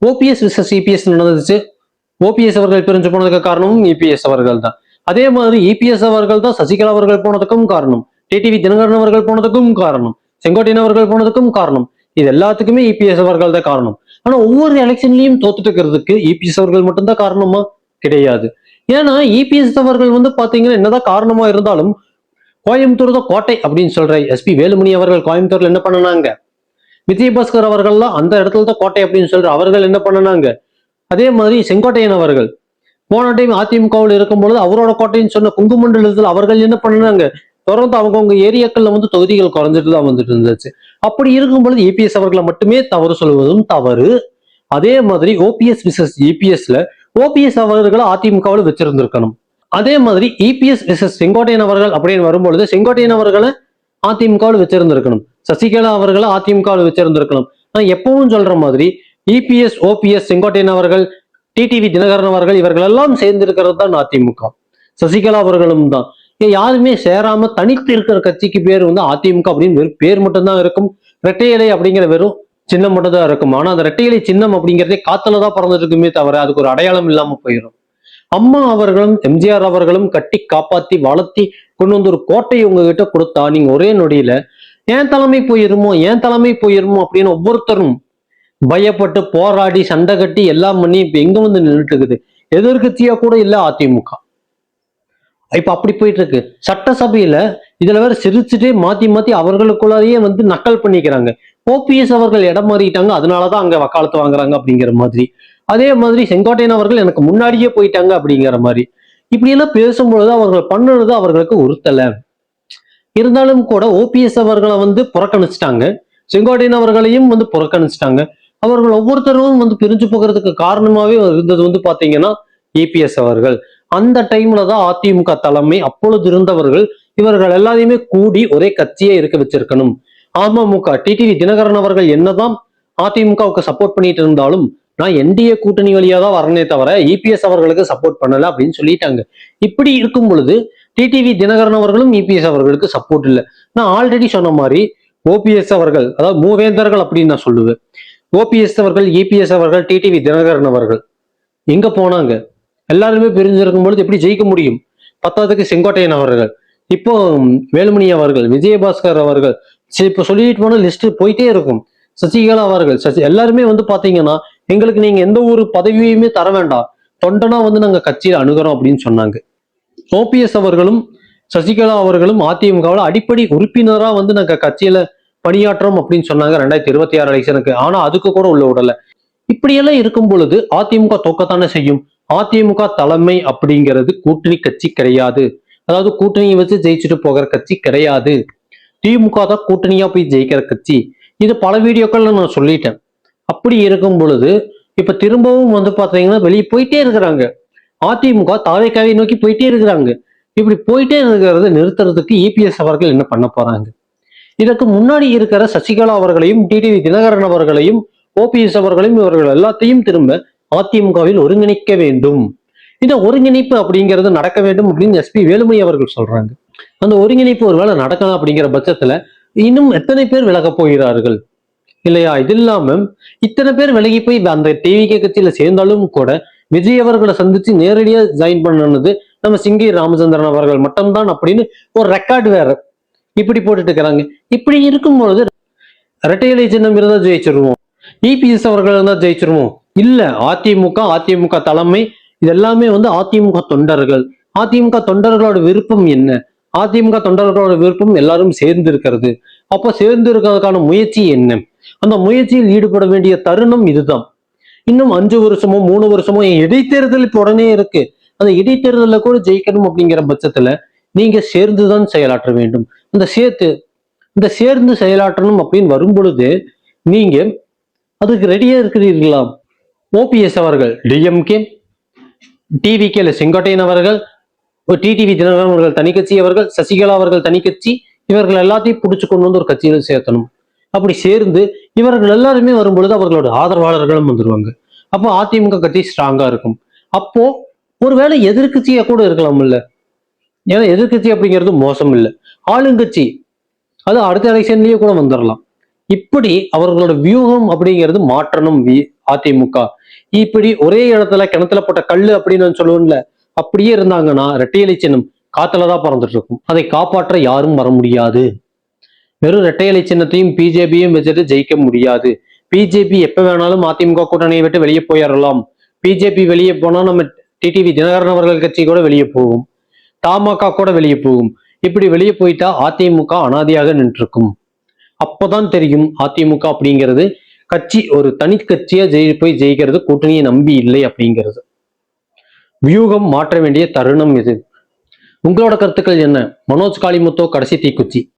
OPS versus EPS நடந்துச்சு. OPS அவர்கள் பிரிஞ்சு போனதுக்கு காரணமும் இபிஎஸ் அவர்கள் தான். அதே மாதிரி இபிஎஸ் அவர்கள் தான் சசிகலா அவர்கள் போனதுக்கும் காரணம், டிடிவி தினகரன் அவர்கள் போனதுக்கும் காரணம், செங்கோட்டையன் அவர்கள் போனதுக்கும் காரணம். இது எல்லாத்துக்குமே இபிஎஸ் அவர்கள் தான் காரணம். ஆனா ஒவ்வொரு எலெக்ஷன்லயும் தோத்துட்டு இருக்கிறதுக்கு இபிஎஸ் அவர்கள் மட்டும்தான் காரணமா? கிடையாது. ஏன்னா இபிஎஸ் அவர்கள் பாத்தீங்கன்னா என்னதான் காரணமா இருந்தாலும் கோயம்புத்தூர் தான் கோட்டை அப்படின்னு சொல்ற எஸ்பி வேலுமணி அவர்கள் கோயம்புத்தூர்ல என்ன பண்ணனாங்க? விஜயபாஸ்கர் அவர்கள்லாம் அந்த இடத்துல தான் கோட்டை அப்படின்னு சொல்ற அவர்கள் என்ன பண்ணனாங்க? அதே மாதிரி செங்கோட்டையன் அவர்கள் போன டைம் அதிமுகவில் இருக்கும்பொழுது அவரோட கோட்டைன்னு சொன்ன குங்குமண்டலத்தில் அவர்கள் என்ன பண்ணனாங்க? தொடர்ந்து அவங்கவுங்க ஏரியாக்கள்ல தொகுதிகள் குறைஞ்சிட்டு தான் வந்துட்டு இருந்துச்சு. அப்படி இருக்கும் பொழுது இபிஎஸ் அவர்களை மட்டுமே தவறு சொல்வதும் தவறு. அதே மாதிரி ஓபிஎஸ் விசஸ் இபிஎஸ்ல ஓபிஎஸ் அவர்களை அதிமுகவில் வச்சிருந்திருக்கணும். அதே மாதிரி இபிஎஸ் விசஸ் செங்கோட்டையன் அவர்கள் அப்படின்னு வரும்பொழுது செங்கோட்டையன் அவர்களை அதிமுகவில் வச்சிருந்திருக்கணும், சசிகலா அவர்களை அதிமுகவில் வச்சிருந்திருக்கணும். நான் எப்பவும் சொல்ற மாதிரி இபிஎஸ் ஓபிஎஸ் செங்கோட்டையன் அவர்கள் டிடிவி தினகரன் அவர்கள் இவர்கள் எல்லாம் சேர்ந்து இருக்கிறது தான் அதிமுக. சசிகலா அவர்களும் தான். யாருமே சேராம தனித்து இருக்கிற கட்சிக்கு பேர் அதிமுக அப்படின்னு வெறும் பேர் மட்டும்தான் இருக்கும். இரட்டை இலை அப்படிங்கிற வெறும் சின்னம் மட்டும் தான் இருக்கும். ஆனா அந்த இரட்டை இலை சின்னம் அப்படிங்கிறதே காத்துலதான் பறந்துட்டு இருக்குமே தவிர அதுக்கு ஒரு அடையாளம் இல்லாம போயிடும். அம்மா அவர்களும் எம்ஜிஆர் அவர்களும் கட்டி காப்பாத்தி வளர்த்தி கொண்டு ஒரு கோட்டையை உங்ககிட்ட கொடுத்தா நீங்க ஒரே நொடியில ஏன் தலைமை போயிருமோ அப்படின்னு ஒவ்வொருத்தரும் பயப்பட்டு போராடி சண்டை கட்டி எல்லாம் பண்ணி இப்ப எங்க நின்றுட்டு இருக்குது? எதிர்கட்சியா கூட இல்ல அதிமுக. இப்ப அப்படி போயிட்டு இருக்கு. சட்டசபையில இதுல வேற சிரிச்சுட்டே மாத்தி அவர்களுக்குள்ளேயே நக்கல் பண்ணிக்கிறாங்க. ஓபிஎஸ் அவர்கள் இடம் மாறிட்டாங்க, அதனாலதான் அங்க வக்காலத்து வாங்குறாங்க அப்படிங்கிற மாதிரி. அதே மாதிரி செங்கோட்டையன் அவர்கள் எனக்கு முன்னாடியே போயிட்டாங்க அப்படிங்கிற மாதிரி. இப்படி எல்லாம் பேசும்பொழுது அவர்கள் பண்ணுறது அவர்களுக்கு உறுத்தல. இருந்தாலும் கூட ஓபிஎஸ் அவர்களை புறக்கணிச்சிட்டாங்க, செங்கோட்டையன் அவர்களையும் புறக்கணிச்சிட்டாங்க. அவர்கள் ஒவ்வொருத்தரும் பிரிஞ்சு போகிறதுக்கு காரணமாவே இருந்தது பாத்தீங்கன்னா இபிஎஸ் அவர்கள். அந்த டைம்ல தான் அதிமுக தலைமை அப்பொழுது இருந்தவர்கள் இவர்கள் எல்லாரையுமே கூடி ஒரே கட்சியே இருக்க வச்சிருக்கணும். அமமுக டிடிவி தினகரன் அவர்கள் என்னதான் அதிமுகவுக்கு சப்போர்ட் பண்ணிட்டு இருந்தாலும் நான் என்டிஏ கூட்டணி வழியா தான் வரனே தவிர இபிஎஸ் அவர்களுக்கு சப்போர்ட் பண்ணல அப்படின்னு சொல்லிட்டாங்க. இப்படி இருக்கும் பொழுது டிடிவி தினகரன் அவர்களும் இபிஎஸ் அவர்களுக்கு சப்போர்ட் இல்லை. நான் ஆல்ரெடி சொன்ன மாதிரி ஓபிஎஸ் அவர்கள், அதாவது மூவேந்தர்கள் அப்படின்னு நான் சொல்லுவேன். ஓபிஎஸ் அவர்கள், இபிஎஸ் அவர்கள், டிடிவி தினகரன் அவர்கள் எங்க போனாங்க? எல்லாருமே பிரிஞ்சிருக்கும் பொழுது எப்படி ஜெயிக்க முடியும்? பத்தாவதுக்கு செங்கோட்டையன் அவர்கள், இப்போ வேலுமணி அவர்கள், விஜயபாஸ்கர் அவர்கள், இப்ப சொல்லிட்டு போன லிஸ்ட் போயிட்டே இருக்கும். சசிகலா அவர்கள், எல்லாருமே பாத்தீங்கன்னா எங்களுக்கு நீங்க எந்த ஒரு பதவியுமே தர வேண்டாம், தொண்டனா நாங்க கட்சியில அணுகிறோம் அப்படின்னு சொன்னாங்க. ஓபிஎஸ் அவர்களும் சசிகலா அவர்களும் அதிமுகவில் அடிப்படை உறுப்பினரா நாங்க கட்சியில பணியாற்றோம் அப்படின்னு சொன்னாங்க 2026 எலெக்ஷனுக்கு. ஆனா அதுக்கு கூட உள்ள விடல. இப்படியெல்லாம் இருக்கும் பொழுது அதிமுக தோக்கத்தானே செய்யும். அதிமுக தலைமை அப்படிங்கிறது கூட்டணி கட்சி கிடையாது, அதாவது கூட்டணியை வச்சு ஜெயிச்சுட்டு போகிற கட்சி கிடையாது. திமுக தான் கூட்டணியா போய் ஜெயிக்கிற கட்சி. இது பல வீடியோக்கள்ல நான் சொல்லிட்டேன். அப்படி இருக்கும் பொழுது இப்ப திரும்பவும் பாத்தீங்கன்னா வெளியே போயிட்டே இருக்கிறாங்க. அதிமுக தாவேக்காவை நோக்கி போயிட்டே இருக்கிறாங்க. இப்படி போயிட்டே இருக்கிறத நிறுத்துறதுக்கு இபிஎஸ் அவர்கள் என்ன பண்ண போறாங்க? இதற்கு முன்னாடி இருக்கிற சசிகலா அவர்களையும் டிடிவி தினகரன் அவர்களையும் ஓபிஎஸ் அவர்களையும் இவர்கள் எல்லாத்தையும் திரும்ப அதிமுகவில் ஒருங்கிணைக்க வேண்டும். இந்த ஒருங்கிணைப்பு அப்படிங்கிறது நடக்க வேண்டும் அப்படின்னு எஸ்பி வேலுமணி அவர்கள் சொல்றாங்க. அந்த ஒருங்கிணைப்பு ஒருவேளை நடக்கலாம் அப்படிங்கிற பட்சத்துல இன்னும் எத்தனை பேர் விலக போகிறார்கள் இல்லையா? இது இல்லாம இத்தனை பேர் விலகி போய் அந்த டிவிகே கட்சியில சேர்ந்தாலும் கூட விஜய் அவர்களை சந்திச்சு நேரடியா ஜாயின் பண்ணது நம்ம சிங்கி ராமச்சந்திரன் அவர்கள் மட்டும்தான் அப்படின்னு ஒரு ரெக்கார்டு வேற இப்படி போட்டுட்டு இருக்கிறாங்க. இப்படி இருக்கும்பொழுது இரட்டை இலை சின்னம் இருந்தா ஜெயிச்சிருவோம், இபிஎஸ் அவர்கள் இருந்தா ஜெயிச்சிருவோம். இல்ல, அதிமுக தலைமை இதெல்லாமே அதிமுக தொண்டர்கள். அதிமுக தொண்டர்களோட விருப்பம் என்ன? அதிமுக தொண்டர்களோட விருப்பம் எல்லாரும் சேர்ந்து இருக்கிறது. அப்ப சேர்ந்து இருக்கிறதுக்கான முயற்சி என்ன? அந்த முயற்சியில் ஈடுபட வேண்டிய தருணம் இதுதான். இன்னும் 5 வருஷமோ 3 வருஷமோ இடைத்தேர்தல் இப்ப உடனே இருக்கு. அந்த இடைத்தேர்தல கூட ஜெயிக்கணும் அப்படிங்கிற பட்சத்துல நீங்க சேர்ந்துதான் செயலாற்ற வேண்டும். இந்த சேர்ந்து செயலாற்றணும் அப்படின்னு வரும் பொழுது நீங்க அதுக்கு ரெடியா இருக்கிறீர்களா? ஓபிஎஸ் அவர்கள் டிஎம்கே, டிவிகேல செங்கோட்டையன் அவர்கள், டிடிவி தினகரன் அவர்கள் தனி கட்சி, அவர்கள் சசிகலா அவர்கள் தனி கட்சி, இவர்கள் எல்லாத்தையும் பிடிச்சு கொண்டு ஒரு கட்சியில சேர்த்தணும். அப்படி சேர்ந்து இவர்கள் எல்லாருமே வரும்பொழுது அவர்களோட ஆதரவாளர்களும் வந்துருவாங்க. அப்போ அதிமுக கட்சி ஸ்ட்ராங்கா இருக்கும். அப்போ ஒருவேளை எதிர்கட்சியா கூட இருக்கலாம் இல்ல, ஏன்னா எதிர்கட்சி அப்படிங்கிறது மோசம் இல்லை, ஆளுங்கட்சி அது அடுத்த எலெக்ஷன்லயே கூட வந்துடலாம். இப்படி அவர்களோட வியூகம் அப்படிங்கிறது மாற்றணும் அதிமுக. இப்படி ஒரே இடத்துல கிணத்துல போட்ட கல்லு அப்படின்னு நான் சொல்லுவேன்ல, அப்படியே இருந்தாங்கன்னா இரட்டை இலை சின்னம் காத்துலதான் பறந்துட்டு இருக்கும். அதை காப்பாற்ற யாரும் வர முடியாது. வெறும் இரட்டை இலை சின்னத்தையும் பிஜேபியும் வச்சுட்டு ஜெயிக்க முடியாது. பிஜேபி எப்ப வேணாலும் அதிமுக கூட்டணியை விட்டு வெளியே போயிடலாம். பிஜேபி வெளியே போனா நம்ம டிடிவி தினகரன் அவர்கள் கட்சி கூட வெளியே போகும், தமாக கூட வெளியே போகும். இப்படி வெளியே போயிட்டா அதிமுக அனாதியாக நின்றுருக்கும். அப்பதான் தெரியும் அதிமுக அப்படிங்கிறது கட்சி ஒரு தனி கட்சியா போய் ஜெயிக்கிறது கூட்டணியை நம்பி இல்லை அப்படிங்கிறது. வியூகம் மாற்ற வேண்டிய தருணம் இது. உங்களோட கருத்துக்கள் என்ன? மனோஜ் காளிமுத்தோ கடைசி தீக்குச்சி.